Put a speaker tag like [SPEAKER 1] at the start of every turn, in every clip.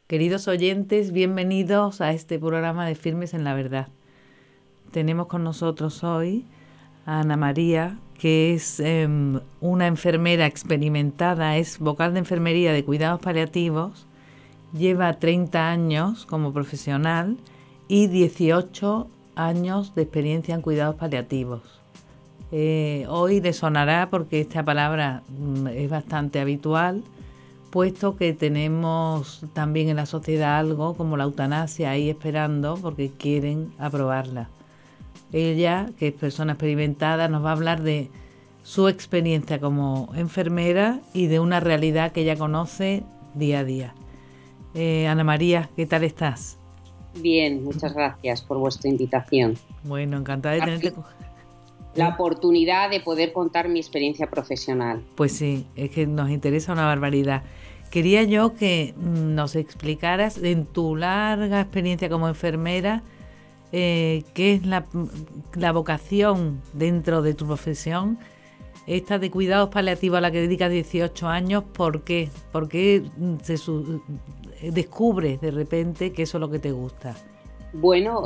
[SPEAKER 1] Queridos oyentes, bienvenidos a este programa de Firmes en la Verdad. Tenemos con nosotros hoy a Ana María, que es una enfermera experimentada, es vocal de enfermería de cuidados paliativos, lleva 30 años como profesional y 18 años de experiencia en cuidados paliativos. Hoy le sonará porque esta palabra es bastante habitual, puesto que tenemos también en la sociedad algo como la eutanasia ahí esperando porque quieren aprobarla. Ella, que es persona experimentada, nos va a hablar de su experiencia como enfermera y de una realidad que ella conoce día a día. Ana María, ¿qué tal estás?
[SPEAKER 2] Bien, muchas gracias por vuestra invitación.
[SPEAKER 1] Bueno, encantada de tenerte.
[SPEAKER 2] La oportunidad de poder contar mi experiencia profesional.
[SPEAKER 1] Pues sí, es que nos interesa una barbaridad. Quería yo que nos explicaras en tu larga experiencia como enfermera qué es la vocación dentro de tu profesión, esta de cuidados paliativos a la que dedicas 18 años. ¿Por qué? ¿Por qué descubres de repente que eso es lo que te gusta?
[SPEAKER 2] Bueno,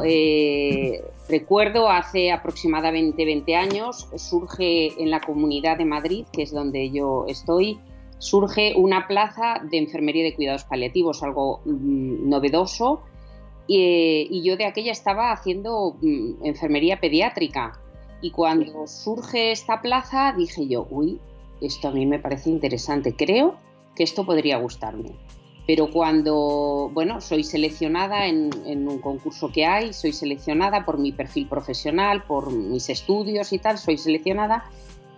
[SPEAKER 2] recuerdo hace aproximadamente 20 años, surge en la Comunidad de Madrid, que es donde yo estoy, surge una plaza de enfermería de cuidados paliativos, algo novedoso, y yo de aquella estaba haciendo enfermería pediátrica. Y cuando surge esta plaza dije yo, uy, esto a mí me parece interesante, creo que esto podría gustarme. Pero cuando, soy seleccionada en un concurso que hay, soy seleccionada por mi perfil profesional, por mis estudios y tal, soy seleccionada.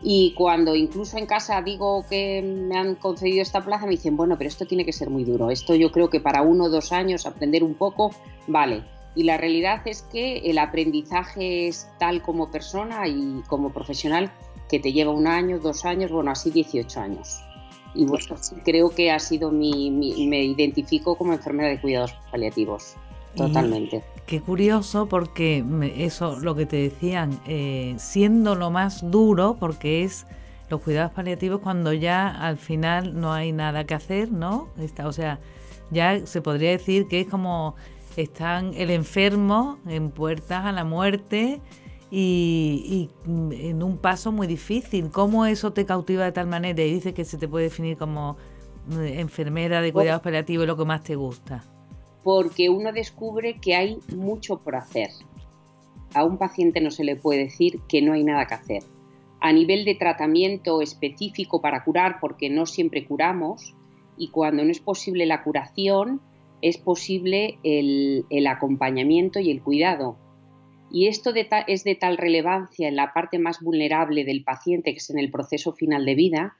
[SPEAKER 2] Y cuando incluso en casa digo que me han concedido esta plaza, me dicen, bueno, pero esto tiene que ser muy duro. Esto yo creo que para 1 o 2 años aprender un poco, vale. Y la realidad es que el aprendizaje es tal como persona y como profesional que te lleva 1 año, 2 años, así 18 años. Y creo que ha sido me identifico como enfermera de cuidados paliativos, totalmente.
[SPEAKER 1] Y qué curioso, porque eso, lo que te decían, siendo lo más duro, porque es los cuidados paliativos cuando ya al final no hay nada que hacer, ¿no? O sea, ya se podría decir que es como están el enfermo en puertas a la muerte y en un paso muy difícil. ¿Cómo eso te cautiva de tal manera y dices que se te puede definir como enfermera de cuidados paliativos, lo que más te gusta?
[SPEAKER 2] Porque uno descubre que hay mucho por hacer. A un paciente no se le puede decir que no hay nada que hacer. A nivel de tratamiento específico para curar, porque no siempre curamos, y cuando no es posible la curación, es posible el acompañamiento y el cuidado. Y esto es de tal relevancia en la parte más vulnerable del paciente, que es en el proceso final de vida,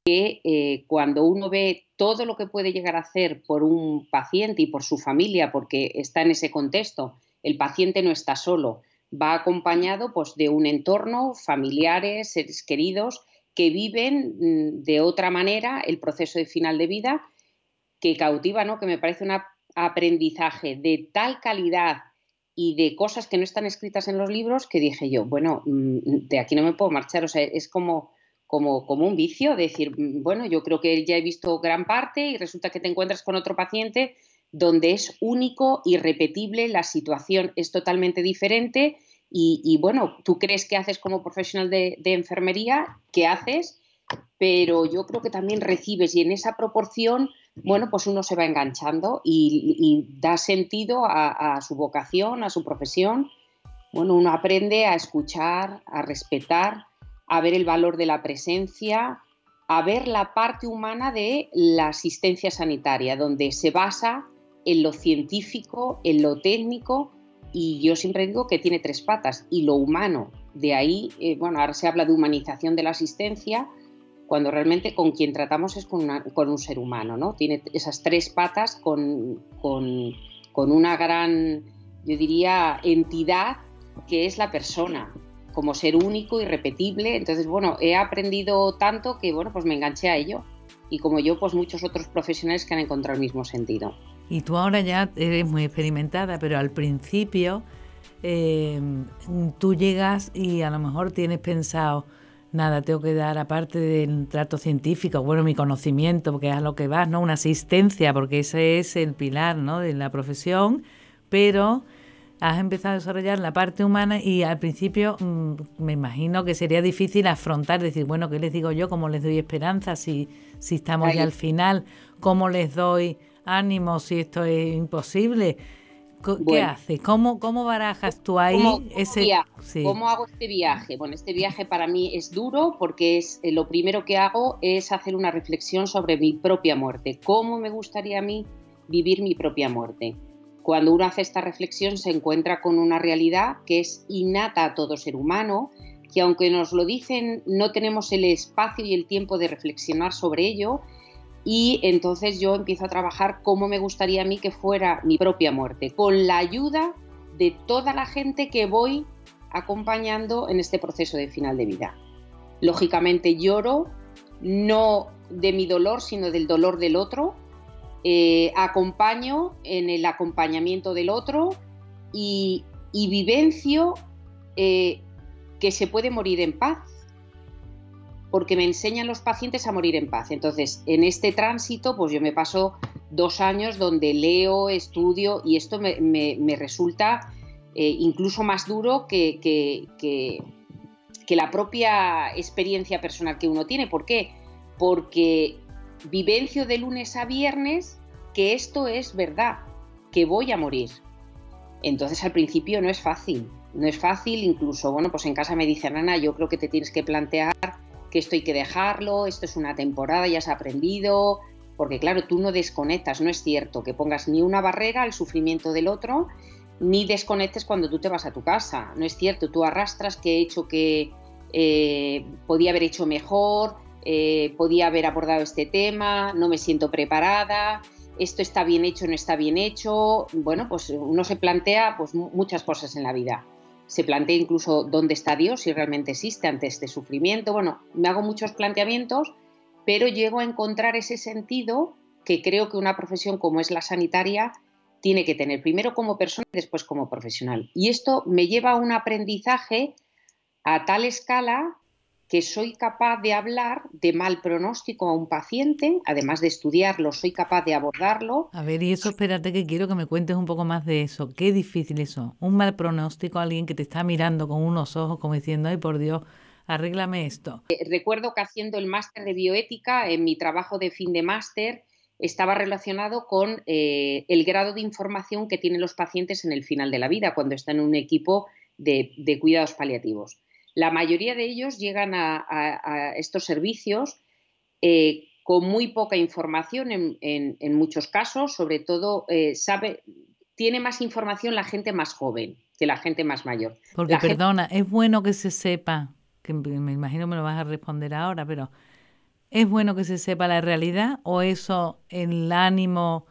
[SPEAKER 2] que cuando uno ve todo lo que puede llegar a hacer por un paciente y por su familia, porque está en ese contexto, el paciente no está solo, va acompañado pues, de un entorno, familiares, seres queridos, que viven de otra manera el proceso de final de vida, que cautiva, ¿no? Que me parece un aprendizaje de tal calidad y de cosas que no están escritas en los libros que dije yo, de aquí no me puedo marchar. O sea, es como un vicio, decir, yo creo que ya he visto gran parte y resulta que te encuentras con otro paciente donde es único, irrepetible, la situación es totalmente diferente y tú crees que haces como profesional de enfermería, ¿qué haces? Pero yo creo que también recibes y en esa proporción, pues uno se va enganchando y da sentido a su vocación, a su profesión. Uno aprende a escuchar, a respetar, a ver el valor de la presencia, a ver la parte humana de la asistencia sanitaria, donde se basa en lo científico, en lo técnico, y yo siempre digo que tiene 3 patas, y lo humano. De ahí, ahora se habla de humanización de la asistencia, cuando realmente con quien tratamos es con un ser humano, ¿no? Tiene esas 3 patas con una gran, yo diría, entidad que es la persona, como ser único, irrepetible. Entonces, he aprendido tanto que, pues me enganché a ello. Y como yo, pues muchos otros profesionales que han encontrado el mismo sentido.
[SPEAKER 1] Y tú ahora ya eres muy experimentada, pero al principio tú llegas y a lo mejor tienes pensado, nada, tengo que dar, aparte del trato científico, bueno, mi conocimiento, porque es a lo que vas, ¿no? Una asistencia, porque ese es el pilar, ¿no?, de la profesión, pero has empezado a desarrollar la parte humana y al principio me imagino que sería difícil afrontar, decir, bueno, ¿qué les digo yo? ¿Cómo les doy esperanza si estamos ya al final? ¿Cómo les doy ánimo si esto es imposible? ¿Qué haces? ¿Cómo barajas tú ahí
[SPEAKER 2] ¿Cómo hago este viaje? Bueno, este viaje para mí es duro porque lo primero que hago es hacer una reflexión sobre mi propia muerte. ¿Cómo me gustaría a mí vivir mi propia muerte? Cuando uno hace esta reflexión se encuentra con una realidad que es innata a todo ser humano, que aunque nos lo dicen no tenemos el espacio y el tiempo de reflexionar sobre ello. Y entonces yo empiezo a trabajar cómo me gustaría a mí que fuera mi propia muerte, con la ayuda de toda la gente que voy acompañando en este proceso de final de vida. Lógicamente lloro, no de mi dolor, sino del dolor del otro, acompaño en el acompañamiento del otro y vivencio que se puede morir en paz, porque me enseñan los pacientes a morir en paz. Entonces, en este tránsito, pues yo me paso 2 años donde leo, estudio, y esto me resulta incluso más duro que la propia experiencia personal que uno tiene. ¿Por qué? Porque vivencio de lunes a viernes que esto es verdad, que voy a morir. Entonces, al principio no es fácil, incluso, bueno, pues en casa me dicen, Ana, yo creo que te tienes que plantear que esto hay que dejarlo, esto es una temporada, ya has aprendido, porque claro, tú no desconectas, no es cierto que pongas ni una barrera al sufrimiento del otro, ni desconectes cuando tú te vas a tu casa, no es cierto, tú arrastras que he hecho que podía haber hecho mejor, podía haber abordado este tema, no me siento preparada, esto está bien hecho, no está bien hecho. Bueno, pues uno se plantea pues muchas cosas en la vida. Se plantea incluso dónde está Dios, si realmente existe ante este sufrimiento. Bueno, me hago muchos planteamientos, pero llego a encontrar ese sentido que creo que una profesión como es la sanitaria tiene que tener, primero como persona y después como profesional. Y esto me lleva a un aprendizaje a tal escala que soy capaz de hablar de mal pronóstico a un paciente, además de estudiarlo, soy capaz de abordarlo.
[SPEAKER 1] A ver, y eso, espérate, que quiero que me cuentes un poco más de eso. Qué difícil eso. Un mal pronóstico a alguien que te está mirando con unos ojos como diciendo, ay, por Dios, arréglame esto.
[SPEAKER 2] Recuerdo que haciendo el máster de bioética, en mi trabajo de fin de máster, estaba relacionado con el grado de información que tienen los pacientes en el final de la vida, cuando están en un equipo de cuidados paliativos. La mayoría de ellos llegan a estos servicios con muy poca información en muchos casos, sobre todo tiene más información la gente más joven que la gente más mayor.
[SPEAKER 1] Porque, perdona, es bueno que se sepa, que me imagino me lo vas a responder ahora, pero ¿es bueno que se sepa la realidad o eso el ánimo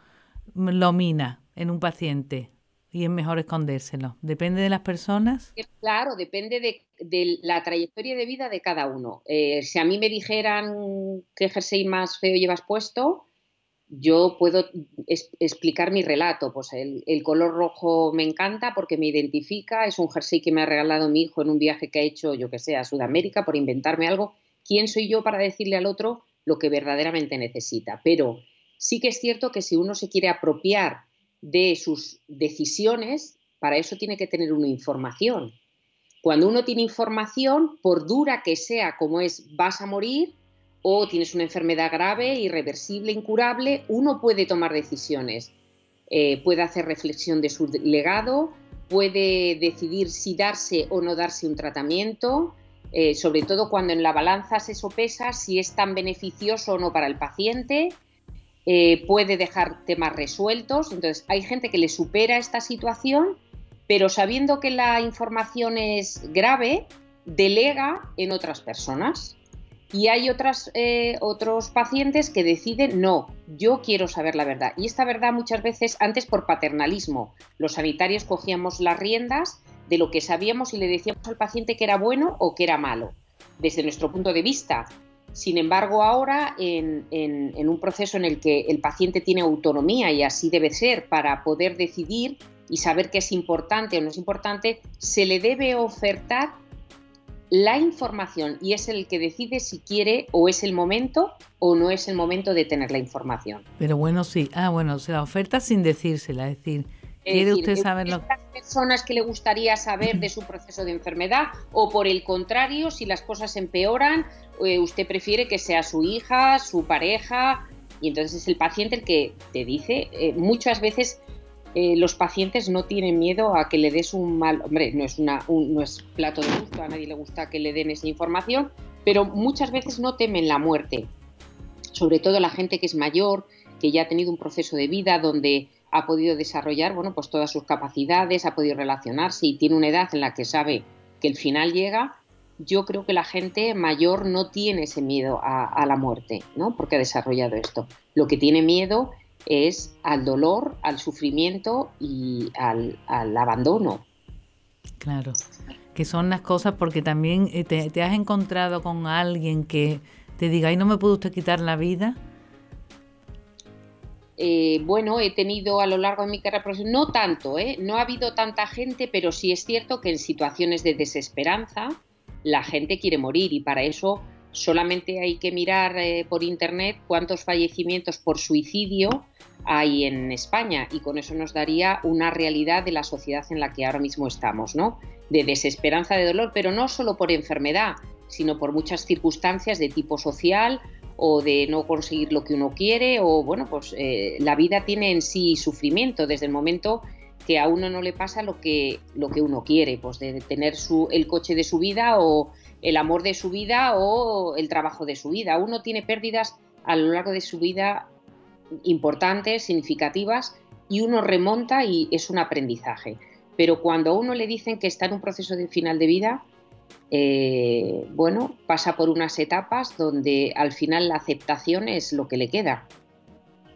[SPEAKER 1] lo mina en un paciente? Y es mejor escondérselo. ¿Depende de las personas?
[SPEAKER 2] Claro, depende de la trayectoria de vida de cada uno. Si a mí me dijeran qué jersey más feo llevas puesto, yo puedo explicar mi relato. Pues el color rojo me encanta porque me identifica, es un jersey que me ha regalado mi hijo en un viaje que ha hecho, yo que sé, a Sudamérica, por inventarme algo. ¿Quién soy yo para decirle al otro lo que verdaderamente necesita? Pero sí que es cierto que si uno se quiere apropiar de sus decisiones, para eso tiene que tener una información. Cuando uno tiene información, por dura que sea, como es vas a morir o tienes una enfermedad grave, irreversible, incurable, uno puede tomar decisiones, puede hacer reflexión de su legado, puede decidir si darse o no darse un tratamiento, sobre todo cuando en la balanza se sopesa si es tan beneficioso o no para el paciente. Puede dejar temas resueltos. Entonces hay gente que le supera esta situación, pero sabiendo que la información es grave, delega en otras personas. Y hay otros pacientes que deciden, no, yo quiero saber la verdad. Y esta verdad muchas veces, antes por paternalismo, los sanitarios cogíamos las riendas de lo que sabíamos y le decíamos al paciente que era bueno o que era malo, desde nuestro punto de vista. Sin embargo, ahora, en un proceso en el que el paciente tiene autonomía, y así debe ser, para poder decidir y saber qué es importante o no es importante, se le debe ofertar la información y es el que decide si quiere o es el momento o no es el momento de tener la información.
[SPEAKER 1] Pero bueno, sí. Bueno, se la oferta sin decírsela, es decir, ¿quiere usted saberlo?
[SPEAKER 2] ¿Las personas que le gustaría saber de su proceso de enfermedad o por el contrario, si las cosas empeoran, usted prefiere que sea su hija, su pareja? Y entonces es el paciente el que te dice, muchas veces los pacientes no tienen miedo a que le des un mal... Hombre, no es plato de gusto, a nadie le gusta que le den esa información, pero muchas veces no temen la muerte. Sobre todo la gente que es mayor, que ya ha tenido un proceso de vida donde ha podido desarrollar, bueno, pues todas sus capacidades, ha podido relacionarse y tiene una edad en la que sabe que el final llega. Yo creo que la gente mayor no tiene ese miedo a la muerte, ¿no? Porque ha desarrollado esto. Lo que tiene miedo es al dolor, al sufrimiento y al abandono.
[SPEAKER 1] Claro, que son las cosas, porque también te has encontrado con alguien que te diga, ay, no me puede usted quitar la vida.
[SPEAKER 2] Bueno, he tenido a lo largo de mi carrera profesional, no tanto, no ha habido tanta gente, pero sí es cierto que en situaciones de desesperanza la gente quiere morir y para eso solamente hay que mirar por internet cuántos fallecimientos por suicidio hay en España y con eso nos daría una realidad de la sociedad en la que ahora mismo estamos, ¿no? De desesperanza, de dolor, pero no solo por enfermedad, sino por muchas circunstancias de tipo social o de no conseguir lo que uno quiere o, bueno, pues la vida tiene en sí sufrimiento desde el momento que a uno no le pasa lo que uno quiere, pues de tener el coche de su vida o el amor de su vida o el trabajo de su vida. Uno tiene pérdidas a lo largo de su vida importantes, significativas, y uno remonta y es un aprendizaje. Pero cuando a uno le dicen que está en un proceso de final de vida, bueno, pasa por unas etapas donde al final la aceptación es lo que le queda.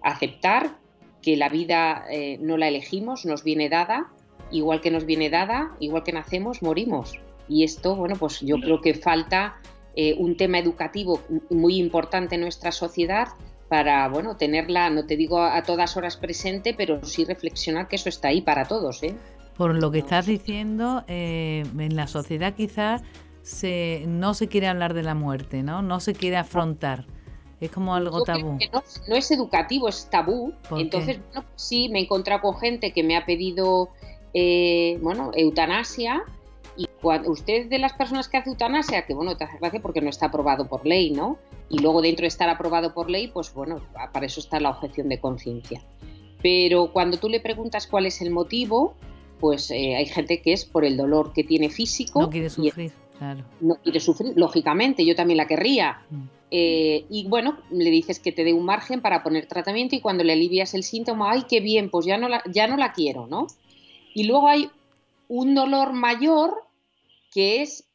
[SPEAKER 2] Aceptar que la vida no la elegimos, nos viene dada, igual que nos viene dada, igual que nacemos, morimos. Y esto, bueno, pues yo creo que falta un tema educativo muy importante en nuestra sociedad para, bueno, tenerla, no te digo a todas horas presente, pero sí reflexionar que eso está ahí para todos, ¿eh?
[SPEAKER 1] Por lo que estás diciendo, en la sociedad quizás no se quiere hablar de la muerte, ¿no? No se quiere afrontar. Es como algo tabú.
[SPEAKER 2] No es educativo, es tabú. Entonces, bueno, sí, me he encontrado con gente que me ha pedido, bueno, eutanasia. Y cuando usted de las personas que hace eutanasia, que bueno, te hace gracia porque no está aprobado por ley, ¿no? Y luego dentro de estar aprobado por ley, pues bueno, para eso está la objeción de conciencia. Pero cuando tú le preguntas cuál es el motivo, pues hay gente que es por el dolor que tiene físico.
[SPEAKER 1] No quiere sufrir, claro.
[SPEAKER 2] No quiere sufrir, lógicamente, yo también la querría. Y bueno, le dices que te dé un margen para poner tratamiento y cuando le alivias el síntoma, ¡ay, qué bien! Pues ya no la quiero, ¿no? Y luego hay un dolor mayor que es,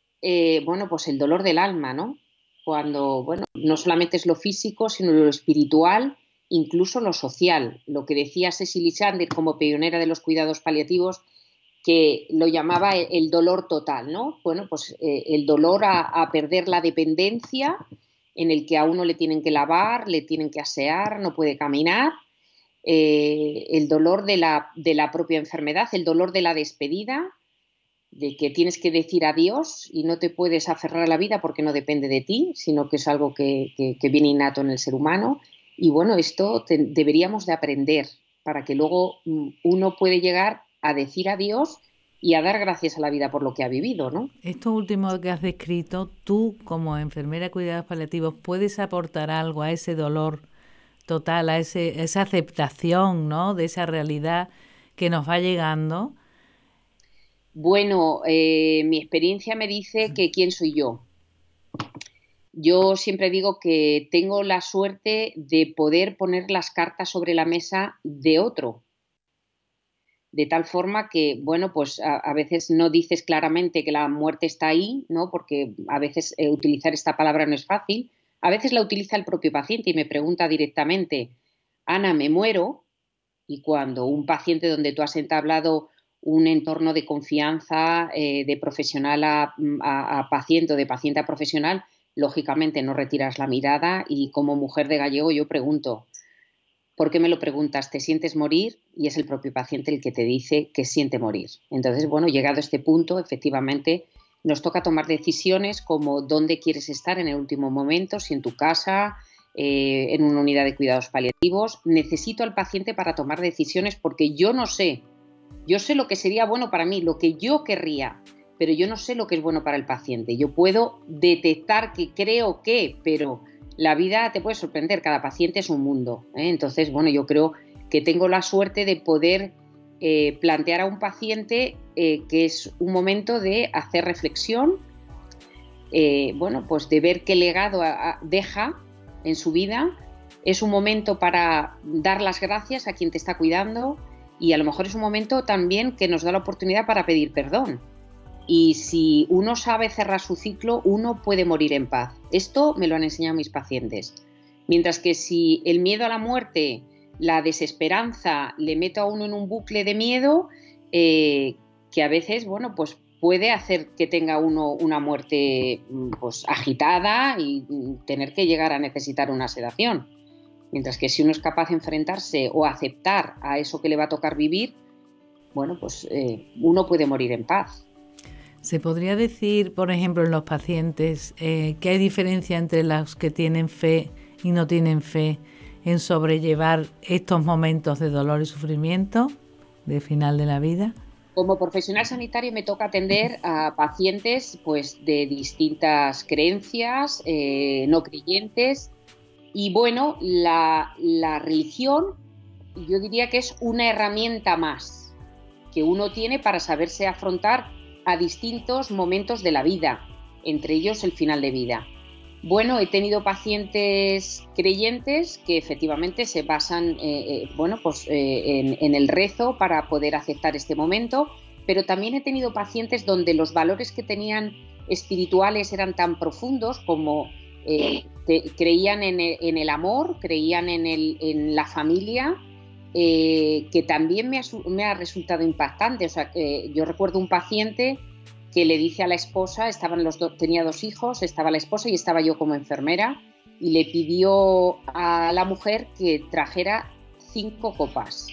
[SPEAKER 2] bueno, pues el dolor del alma, ¿no? Cuando, bueno, no solamente es lo físico, sino lo espiritual, incluso lo social. Lo que decía Cecily Sander como pionera de los cuidados paliativos, que lo llamaba el dolor total, ¿no? Bueno, pues el dolor a perder la dependencia, en el que a uno le tienen que lavar, le tienen que asear, no puede caminar, el dolor de la propia enfermedad, el dolor de la despedida, de que tienes que decir adiós y no te puedes aferrar a la vida porque no depende de ti, sino que es algo que viene innato en el ser humano. Y bueno, esto deberíamos de aprender para que luego uno puede llegar a decir adiós y a dar gracias a la vida por lo que ha vivido, ¿no?
[SPEAKER 1] Esto último que has descrito, tú como enfermera de cuidados paliativos, ¿puedes aportar algo a ese dolor total, a esa aceptación, ¿no?, de esa realidad que nos va llegando?
[SPEAKER 2] Bueno, mi experiencia me dice que ¿quién soy yo? Yo siempre digo que tengo la suerte de poder poner las cartas sobre la mesa de otro. De tal forma que, bueno, pues a veces no dices claramente que la muerte está ahí, ¿no? Porque a veces utilizar esta palabra no es fácil. A veces la utiliza el propio paciente y me pregunta directamente, Ana, me muero. Y cuando un paciente donde tú has entablado un entorno de confianza de profesional a paciente o de paciente a profesional, lógicamente no retiras la mirada y como mujer de gallego yo pregunto, ¿por qué me lo preguntas? ¿Te sientes morir? Y es el propio paciente el que te dice que siente morir. Entonces, bueno, llegado a este punto, efectivamente, nos toca tomar decisiones como dónde quieres estar en el último momento, si en tu casa, en una unidad de cuidados paliativos. Necesito al paciente para tomar decisiones porque yo no sé. Yo sé lo que sería bueno para mí, lo que yo querría, pero yo no sé lo que es bueno para el paciente. Yo puedo detectar que creo que, pero la vida te puede sorprender, cada paciente es un mundo, ¿eh? Entonces, bueno, yo creo que tengo la suerte de poder plantear a un paciente que es un momento de hacer reflexión, bueno, pues de ver qué legado deja en su vida. Es un momento para dar las gracias a quien te está cuidando y a lo mejor es un momento también que nos da la oportunidad para pedir perdón. Y si uno sabe cerrar su ciclo, uno puede morir en paz. Esto me lo han enseñado mis pacientes. Mientras que si el miedo a la muerte, la desesperanza, le meto a uno en un bucle de miedo, que a veces, bueno, pues puede hacer que tenga uno una muerte pues agitada y tener que llegar a necesitar una sedación. Mientras que si uno es capaz de enfrentarse o aceptar a eso que le va a tocar vivir, bueno, pues uno puede morir en paz.
[SPEAKER 1] ¿Se podría decir, por ejemplo, en los pacientes que hay diferencia entre los que tienen fe y no tienen fe en sobrellevar estos momentos de dolor y sufrimiento de final de la vida?
[SPEAKER 2] Como profesional sanitario me toca atender a pacientes pues, de distintas creencias, no creyentes. Y bueno, la religión yo diría que es una herramienta más que uno tiene para saberse afrontar a distintos momentos de la vida, entre ellos el final de vida. Bueno, he tenido pacientes creyentes que efectivamente se basan bueno, pues, en el rezo para poder aceptar este momento, pero también he tenido pacientes donde los valores que tenían espirituales eran tan profundos como creían en el amor, creían en la familia, que también me ha resultado impactante. O sea, yo recuerdo un paciente que le dice a la esposa, tenía 2 hijos, estaba la esposa y estaba yo como enfermera, y le pidió a la mujer que trajera 5 copas,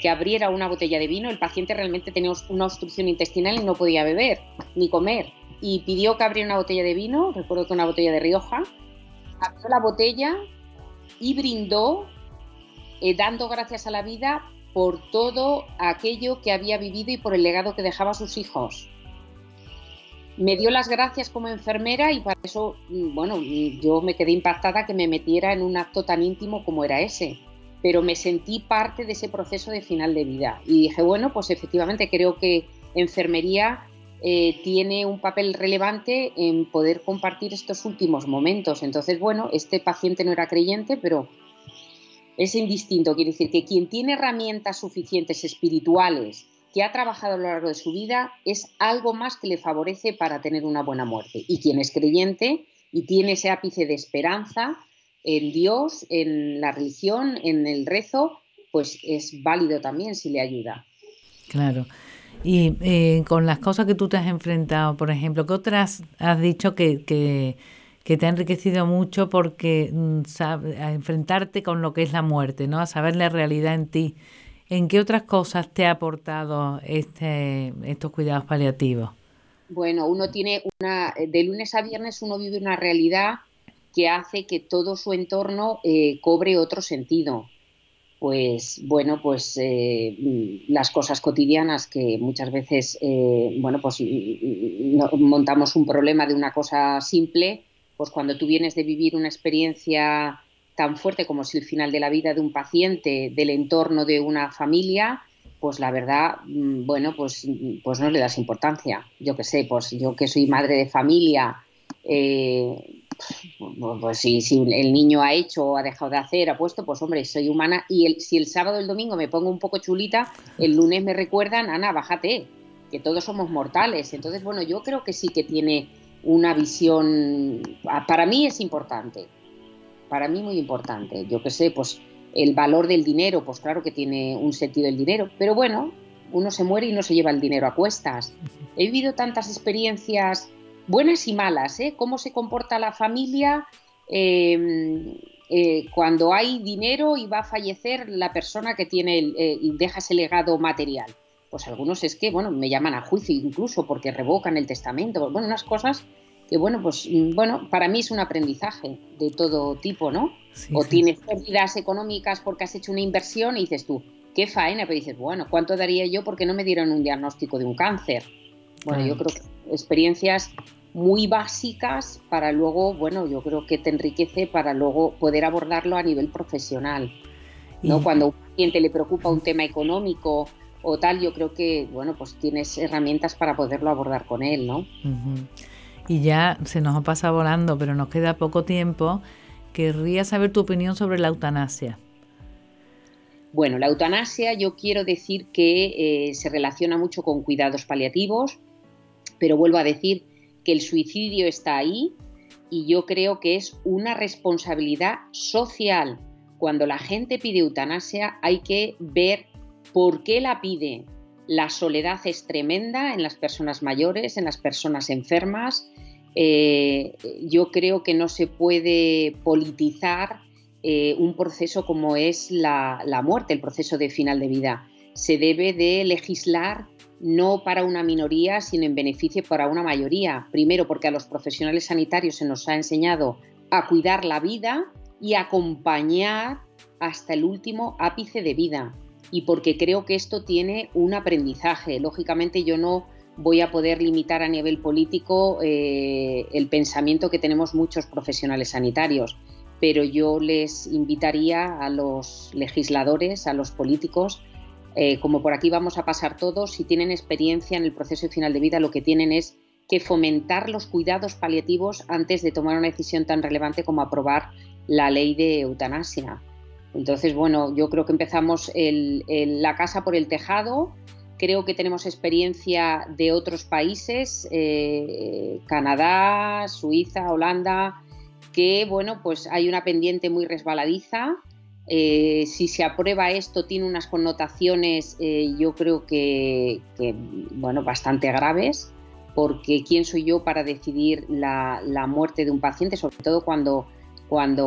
[SPEAKER 2] que abriera una botella de vino. El paciente realmente tenía una obstrucción intestinal y no podía beber ni comer, y pidió que abriera una botella de vino, recuerdo que una botella de Rioja, abrió la botella y brindó, dando gracias a la vida por todo aquello que había vivido y por el legado que dejaba a sus hijos. Me dio las gracias como enfermera y para eso, bueno, yo me quedé impactada que me metiera en un acto tan íntimo como era ese, pero me sentí parte de ese proceso de final de vida y dije, bueno, pues efectivamente creo que enfermería tiene un papel relevante en poder compartir estos últimos momentos. Entonces, bueno, este paciente no era creyente, pero es indistinto. Quiere decir que quien tiene herramientas suficientes espirituales, que ha trabajado a lo largo de su vida, es algo más que le favorece para tener una buena muerte. Y quien es creyente y tiene ese ápice de esperanza en Dios, en la religión, en el rezo, pues es válido también si le ayuda.
[SPEAKER 1] Claro. Y con las cosas que tú te has enfrentado, por ejemplo, ¿qué otras has dicho que te ha enriquecido mucho porque a enfrentarte con lo que es la muerte, ¿no? A saber la realidad en ti? ¿En qué otras cosas te ha aportado estos cuidados paliativos?
[SPEAKER 2] Bueno, uno tiene de lunes a viernes uno vive una realidad que hace que todo su entorno cobre otro sentido. Pues bueno, pues las cosas cotidianas que muchas veces, bueno, pues montamos un problema de una cosa simple, pues cuando tú vienes de vivir una experiencia tan fuerte como es el final de la vida de un paciente, del entorno de una familia, pues la verdad, bueno, pues no le das importancia. Yo qué sé, pues yo que soy madre de familia, pues si el niño ha hecho o ha dejado de hacer, ha puesto, pues hombre, soy humana y si el sábado o el domingo me pongo un poco chulita, el lunes me recuerdan, Ana, bájate, que todos somos mortales. Entonces, bueno, yo creo que sí que tiene una visión, para mí es importante, para mí muy importante. Yo qué sé, pues el valor del dinero, pues claro que tiene un sentido el dinero, pero bueno, uno se muere y no se lleva el dinero a cuestas. He vivido tantas experiencias buenas y malas, cómo se comporta la familia cuando hay dinero y va a fallecer la persona que tiene y deja ese legado material. pues algunos es que, bueno, me llaman a juicio incluso porque revocan el testamento. Bueno, unas cosas que, bueno, pues, bueno, para mí es un aprendizaje de todo tipo, ¿no?
[SPEAKER 1] Sí,
[SPEAKER 2] O
[SPEAKER 1] sí.
[SPEAKER 2] tienes pérdidas económicas porque has hecho una inversión y dices tú, qué faena, pero dices, bueno, ¿cuánto daría yo porque no me dieron un diagnóstico de un cáncer? Bueno,
[SPEAKER 1] Claro.
[SPEAKER 2] yo creo que experiencias muy básicas para luego, bueno, yo creo que te enriquece para luego poder abordarlo a nivel profesional, ¿no?
[SPEAKER 1] Y,
[SPEAKER 2] Cuando a un cliente le preocupa un tema económico o tal, yo creo que, bueno, pues tienes herramientas para poderlo abordar con él, ¿no?
[SPEAKER 1] y ya se nos ha pasado volando, pero nos queda poco tiempo. Querría saber tu opinión sobre la eutanasia.
[SPEAKER 2] Bueno, la eutanasia yo quiero decir que se relaciona mucho con cuidados paliativos, pero vuelvo a decir que el suicidio está ahí y yo creo que es una responsabilidad social. Cuando la gente pide eutanasia hay que ver por qué la pide. La soledad es tremenda en las personas mayores, en las personas enfermas. Yo creo que no se puede politizar un proceso como es la muerte, el proceso de final de vida. Se debe de legislar no para una minoría, sino en beneficio para una mayoría. Primero, porque a los profesionales sanitarios se nos ha enseñado a cuidar la vida y a acompañar hasta el último ápice de vida. Y porque creo que esto tiene un aprendizaje. Lógicamente yo no voy a poder limitar a nivel político el pensamiento que tenemos muchos profesionales sanitarios, pero yo les invitaría a los legisladores, a los políticos, como por aquí vamos a pasar todos, si tienen experiencia en el proceso de final de vida, lo que tienen es que fomentar los cuidados paliativos antes de tomar una decisión tan relevante como aprobar la ley de eutanasia. Entonces, bueno, yo creo que empezamos la casa por el tejado. Creo que tenemos experiencia de otros países, Canadá, Suiza, Holanda, que, bueno, pues hay una pendiente muy resbaladiza. Si se aprueba esto tiene unas connotaciones yo creo que bueno, bastante graves, porque ¿quién soy yo para decidir la muerte de un paciente? Sobre todo cuando,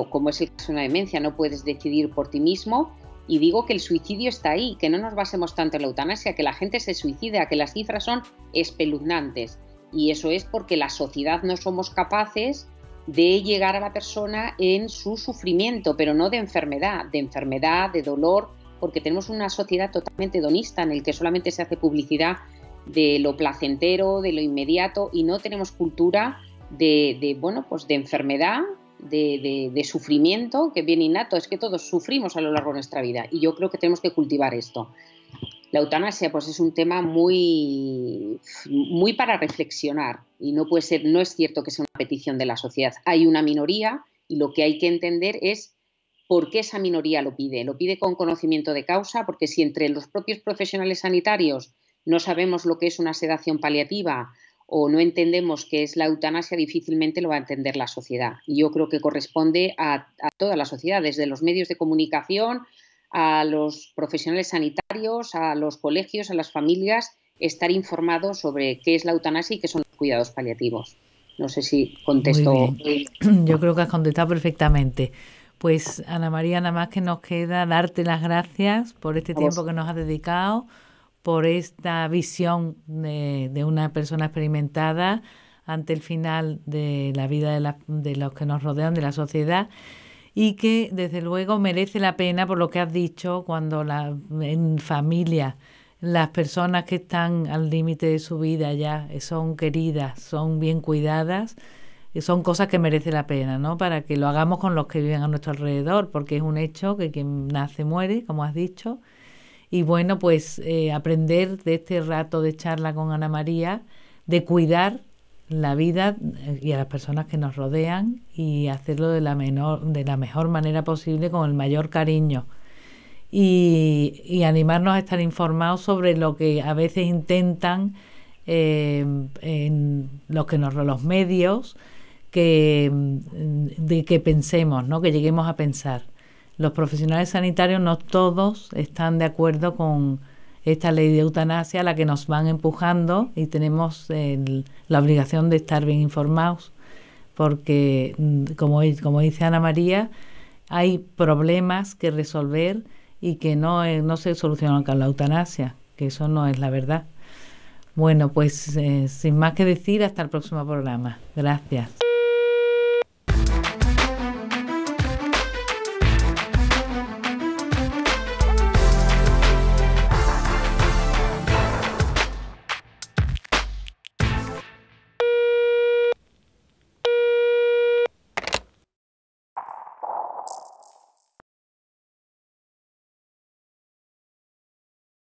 [SPEAKER 2] como es el caso de una demencia, no puedes decidir por ti mismo. Y digo que el suicidio está ahí, que no nos basemos tanto en la eutanasia, que la gente se suicida, que las cifras son espeluznantes. Y eso es porque la sociedad no somos capaces de llegar a la persona en su sufrimiento, pero no de enfermedad, de dolor, porque tenemos una sociedad totalmente hedonista en el que solamente se hace publicidad de lo placentero, de lo inmediato, y no tenemos cultura bueno, pues de enfermedad, de sufrimiento, que viene innato. Es que todos sufrimos a lo largo de nuestra vida y yo creo que tenemos que cultivar esto. La eutanasia pues es un tema muy, muy para reflexionar y no puede ser, no es cierto que sea una petición de la sociedad. Hay una minoría y lo que hay que entender es por qué esa minoría lo pide. Lo pide con conocimiento de causa, porque si entre los propios profesionales sanitarios no sabemos lo que es una sedación paliativa o no entendemos qué es la eutanasia, difícilmente lo va a entender la sociedad. Y yo creo que corresponde a toda la sociedad, desde los medios de comunicación, a los profesionales sanitarios, a los colegios, a las familias, estar informados sobre qué es la eutanasia y qué son los cuidados paliativos. No sé si contesto.
[SPEAKER 1] Muy bien. Yo creo que has contestado perfectamente. Pues Ana María, nada más que nos queda darte las gracias por este tiempo que nos has dedicado, por esta visión de una persona experimentada ante el final de la vida de los que nos rodean, de la sociedad, y que desde luego merece la pena por lo que has dicho, cuando en familia las personas que están al límite de su vida ya son queridas, son bien cuidadas, son cosas que merece la pena, ¿no? Para que lo hagamos con los que viven a nuestro alrededor, porque es un hecho que quien nace muere, como has dicho. Y bueno, pues aprender de este rato de charla con Ana María, de cuidar la vida y a las personas que nos rodean y hacerlo de la mejor manera posible, con el mayor cariño. Y animarnos a estar informados sobre lo que a veces intentan en los medios, de que pensemos, ¿no? Que lleguemos a pensar. Los profesionales sanitarios no todos están de acuerdo con esta ley de eutanasia a la que nos van empujando, y tenemos la obligación de estar bien informados, porque como dice Ana María, hay problemas que resolver y que no se solucionan con la eutanasia, que eso no es la verdad. Bueno, pues sin más que decir, hasta el próximo programa. Gracias.